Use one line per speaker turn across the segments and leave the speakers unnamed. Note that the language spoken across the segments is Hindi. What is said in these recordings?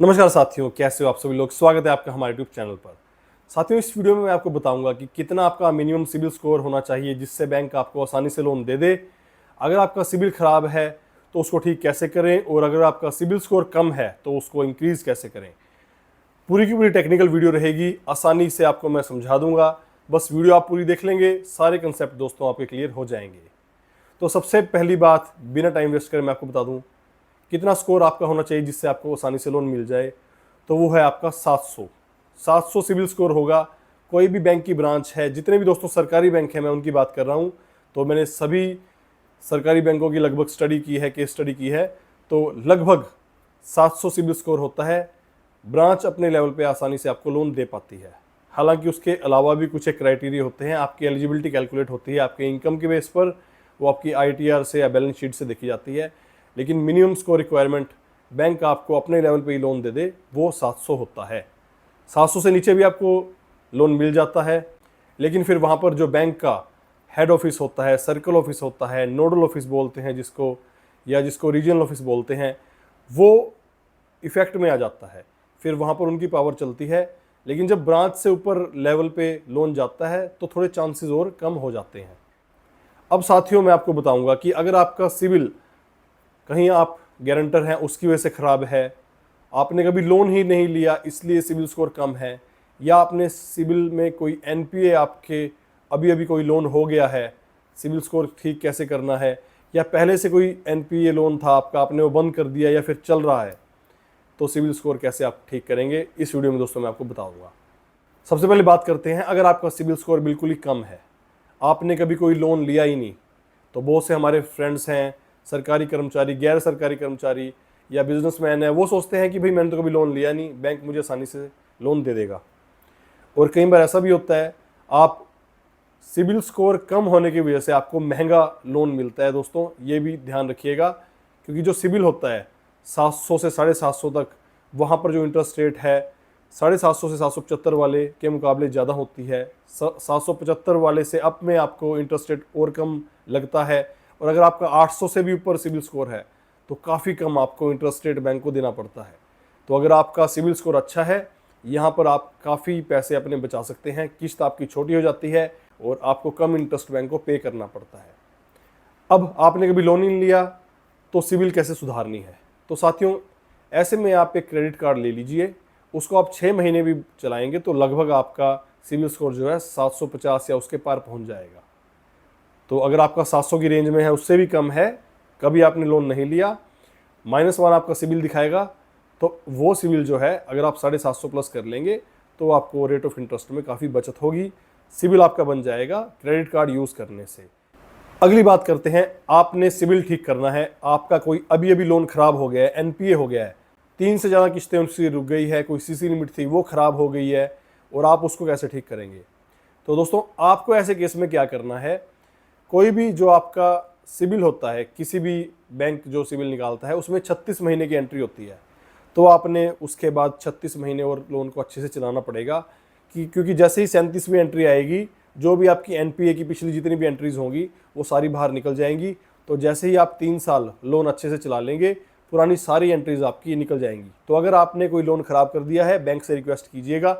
नमस्कार साथियों, कैसे हो आप सभी लोग। स्वागत है आपका हमारे यूट्यूब चैनल पर। साथियों, इस वीडियो में मैं आपको बताऊंगा कि कितना आपका मिनिमम सिबिल स्कोर होना चाहिए जिससे बैंक आपको आसानी से लोन दे दे। अगर आपका सिबिल खराब है तो उसको ठीक कैसे करें, और अगर आपका सिबिल स्कोर कम है तो उसको इंक्रीज कैसे करें। पूरी की पूरी टेक्निकल वीडियो रहेगी, आसानी से आपको मैं समझा दूंगा। बस वीडियो आप पूरी देख लेंगे, सारे कंसेप्ट दोस्तों आपके क्लियर हो जाएंगे। तो सबसे पहली बात, बिना टाइम वेस्ट करे मैं आपको बता दूं कितना स्कोर आपका होना चाहिए जिससे आपको आसानी से लोन मिल जाए। तो वो है आपका 700 सिविल स्कोर होगा। कोई भी बैंक की ब्रांच है, जितने भी दोस्तों सरकारी बैंक है मैं उनकी बात कर रहा हूँ, तो मैंने सभी सरकारी बैंकों की लगभग स्टडी की है, केस स्टडी की है। तो लगभग 700 सिविल स्कोर होता है, ब्रांच अपने लेवल पे आसानी से आपको लोन दे पाती है। हालांकि उसके अलावा भी कुछ एक क्राइटेरिया होते हैं, आपकी एलिजिबिलिटी कैलकुलेट होती है आपके इनकम के बेस पर, वो आपकी ITR से या बैलेंस शीट से देखी जाती है। लेकिन मिनिमम स्कोर रिक्वायरमेंट बैंक आपको अपने लेवल पे ही लोन दे दे वो 700 होता है। 700 से नीचे भी आपको लोन मिल जाता है, लेकिन फिर वहाँ पर जो बैंक का हेड ऑफिस होता है, सर्कल ऑफिस होता है, नोडल ऑफिस बोलते हैं जिसको, या जिसको रीजनल ऑफिस बोलते हैं, वो इफेक्ट में आ जाता है। फिर वहाँ पर उनकी पावर चलती है। लेकिन जब ब्रांच से ऊपर लेवल पे लोन जाता है तो थोड़े चांसेस और कम हो जाते हैं। अब साथियों, मैं आपको बताऊंगा कि अगर आपका सिविल कहीं आप गारंटर हैं उसकी वजह से ख़राब है, आपने कभी लोन ही नहीं लिया इसलिए सिविल स्कोर कम है, या आपने सिविल में कोई NPA आपके अभी अभी कोई लोन हो गया है, सिविल स्कोर ठीक कैसे करना है, या पहले से कोई NPA लोन था आपका, आपने वो बंद कर दिया या फिर चल रहा है, तो सिविल स्कोर कैसे आप ठीक करेंगे इस वीडियो में दोस्तों मैं आपको बताऊंगा। सबसे पहले बात करते हैं, अगर आपका सिविल स्कोर बिल्कुल ही कम है, आपने कभी कोई लोन लिया ही नहीं, तो बहुत से हमारे फ्रेंड्स हैं, सरकारी कर्मचारी, गैर सरकारी कर्मचारी या बिजनेसमैन है, वो सोचते हैं कि भाई मैंने तो कभी लोन लिया नहीं, बैंक मुझे आसानी से लोन दे देगा। और कई बार ऐसा भी होता है, आप सिबिल स्कोर कम होने की वजह से आपको महंगा लोन मिलता है। दोस्तों ये भी ध्यान रखिएगा, क्योंकि जो सिबिल होता है 700 से 750 तक, वहाँ पर जो इंटरेस्ट रेट है 750 से 775 वाले के मुकाबले ज़्यादा होती है। 775 वाले से अप में आपको इंटरेस्ट रेट और कम लगता है। और अगर आपका 800 से भी ऊपर सिबिल स्कोर है तो काफ़ी कम आपको इंटरेस्ट रेट बैंक को देना पड़ता है। तो अगर आपका सिबिल स्कोर अच्छा है, यहाँ पर आप काफ़ी पैसे अपने बचा सकते हैं, किस्त आपकी छोटी हो जाती है और आपको कम इंटरेस्ट बैंक को पे करना पड़ता है। अब आपने कभी लोन नहीं लिया तो सिबिल कैसे सुधारनी है। तो साथियों, ऐसे में आप एक क्रेडिट कार्ड ले लीजिए, उसको आप 6 महीने भी चलाएंगे तो लगभग आपका सिबिल स्कोर जो है 750 या उसके पार पहुंच जाएगा। तो अगर आपका 700 की रेंज में है, उससे भी कम है, कभी आपने लोन नहीं लिया, -1 आपका सिबिल दिखाएगा, तो वो सिबिल जो है अगर आप 750 प्लस कर लेंगे तो आपको रेट ऑफ इंटरेस्ट में काफ़ी बचत होगी, सिबिल आपका बन जाएगा क्रेडिट कार्ड यूज़ करने से। अगली बात करते हैं, आपने सिबिल ठीक करना है। आपका कोई अभी अभी लोन खराब हो गया है, NPA हो गया है, 3 से ज़्यादा किस्तें उसकी रुक गई है, कोई CC लिमिट थी वो ख़राब हो गई है, और आप उसको कैसे ठीक करेंगे। तो दोस्तों आपको ऐसे केस में क्या करना है, कोई भी जो आपका सिबिल होता है, किसी भी बैंक जो सिबिल निकालता है उसमें 36 महीने की एंट्री होती है। तो आपने उसके बाद 36 महीने और लोन को अच्छे से चलाना पड़ेगा, क्योंकि जैसे ही 37वीं एंट्री आएगी, जो भी आपकी NPA की पिछली जितनी भी एंट्रीज होंगी वो सारी बाहर निकल जाएंगी। तो जैसे ही आप 3 साल लोन अच्छे से चला लेंगे, पुरानी सारी एंट्रीज आपकी निकल जाएंगी। तो अगर आपने कोई लोन ख़राब कर दिया है, बैंक से रिक्वेस्ट कीजिएगा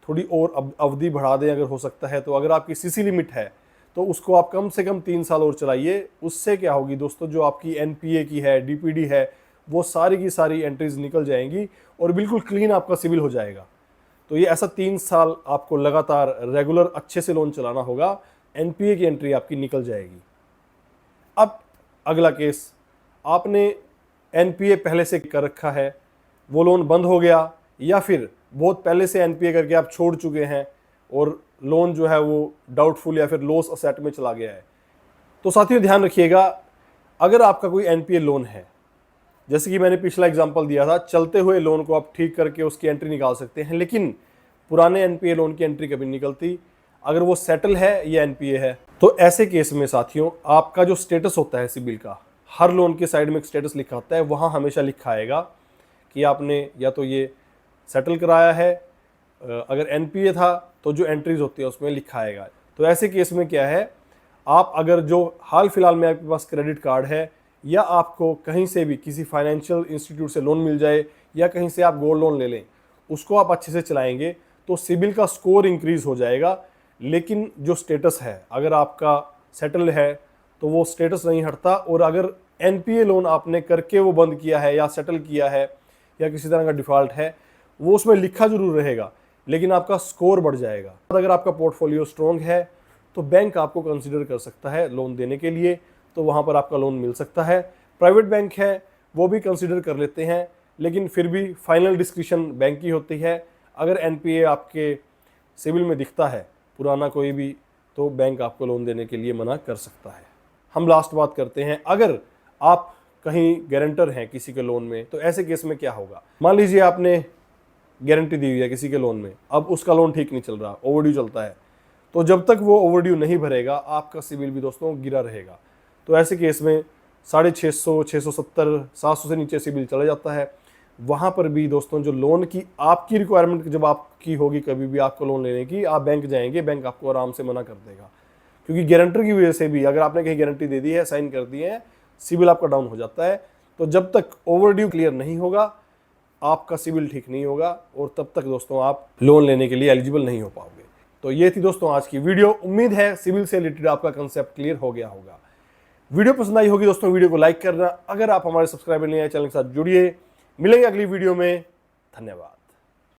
थोड़ी और अवधि बढ़ा दें अगर हो सकता है। तो अगर आपकी CC लिमिट है तो उसको आप कम से कम 3 साल और चलाइए। उससे क्या होगी दोस्तों, जो आपकी NPA की है, DPD है, वो सारी की सारी एंट्रीज निकल जाएंगी और बिल्कुल क्लीन आपका सिबिल हो जाएगा। तो ये ऐसा 3 साल आपको लगातार रेगुलर अच्छे से लोन चलाना होगा, NPA की एंट्री आपकी निकल जाएगी। अब अगला केस, आपने NPA पहले से कर रखा है, वो लोन बंद हो गया, या फिर बहुत पहले से NPA करके आप छोड़ चुके हैं और लोन जो है वो डाउटफुल या फिर लॉस असेट में चला गया है। तो साथियों ध्यान रखिएगा, अगर आपका कोई NPA लोन है, जैसे कि मैंने पिछला एग्जांपल दिया था, चलते हुए लोन को आप ठीक करके उसकी एंट्री निकाल सकते हैं, लेकिन पुराने NPA लोन की एंट्री कभी नहीं निकलती अगर वो सेटल है या NPA है। तो ऐसे केस में साथियों, आपका जो स्टेटस होता है सिबिल का, हर लोन के साइड में एक स्टेटस लिखा होता है, वहाँ हमेशा लिखा आएगा कि आपने या तो ये सेटल कराया है, अगर NPA था तो जो एंट्रीज होती है उसमें लिखा आएगा। तो ऐसे केस में क्या है, आप अगर जो हाल फिलहाल में आपके पास क्रेडिट कार्ड है, या आपको कहीं से भी किसी फाइनेंशियल इंस्टीट्यूट से लोन मिल जाए, या कहीं से आप गोल्ड लोन ले लें, उसको आप अच्छे से चलाएंगे तो सिबिल का स्कोर इंक्रीज हो जाएगा। लेकिन जो स्टेटस है, अगर आपका सेटल है तो वो स्टेटस नहीं हटता, और अगर एनपीए लोन आपने करके वो बंद किया है या सेटल किया है या किसी तरह का डिफ़ॉल्ट है, वो उसमें लिखा जरूर रहेगा लेकिन आपका स्कोर बढ़ जाएगा। अगर आपका पोर्टफोलियो स्ट्रॉन्ग है तो बैंक आपको कंसीडर कर सकता है लोन देने के लिए, तो वहाँ पर आपका लोन मिल सकता है। प्राइवेट बैंक है वो भी कंसीडर कर लेते हैं, लेकिन फिर भी फाइनल डिस्क्रिप्शन बैंक की होती है। अगर एनपीए आपके सिविल में दिखता है पुराना कोई भी, तो बैंक आपको लोन देने के लिए मना कर सकता है। हम लास्ट बात करते हैं, अगर आप कहीं गारंटर हैं किसी के लोन में, तो ऐसे केस में क्या होगा। मान लीजिए आपने गारंटी दी हुई है किसी के लोन में, अब उसका लोन ठीक नहीं चल रहा, ओवरड्यू चलता है, तो जब तक वो ओवरड्यू नहीं भरेगा आपका सिबिल भी दोस्तों गिरा रहेगा। तो ऐसे केस में 650, 670, 700 से नीचे सिबिल चला जाता है। वहाँ पर भी दोस्तों जो लोन की आपकी रिक्वायरमेंट जब आपकी होगी, कभी भी आपको लोन लेने की, आप बैंक जाएंगे, बैंक आपको आराम से मना कर देगा, क्योंकि गारंटर की वजह से भी अगर आपने कहीं गारंटी दे दी है, साइन कर दिए हैं, सिबिल आपका डाउन हो जाता है। तो जब तक ओवरड्यू क्लियर नहीं होगा आपका सिबिल ठीक नहीं होगा, और तब तक दोस्तों आप लोन लेने के लिए एलिजिबल नहीं हो पाओगे। तो ये थी दोस्तों आज की वीडियो। उम्मीद है सिबिल से रिलेटेड आपका कंसेप्ट क्लियर हो गया होगा। वीडियो पसंद आई होगी दोस्तों, वीडियो को लाइक करना। अगर आप हमारे सब्सक्राइबर नहीं है, चैनल के साथ जुड़िए। मिलेंगे अगली वीडियो में। धन्यवाद।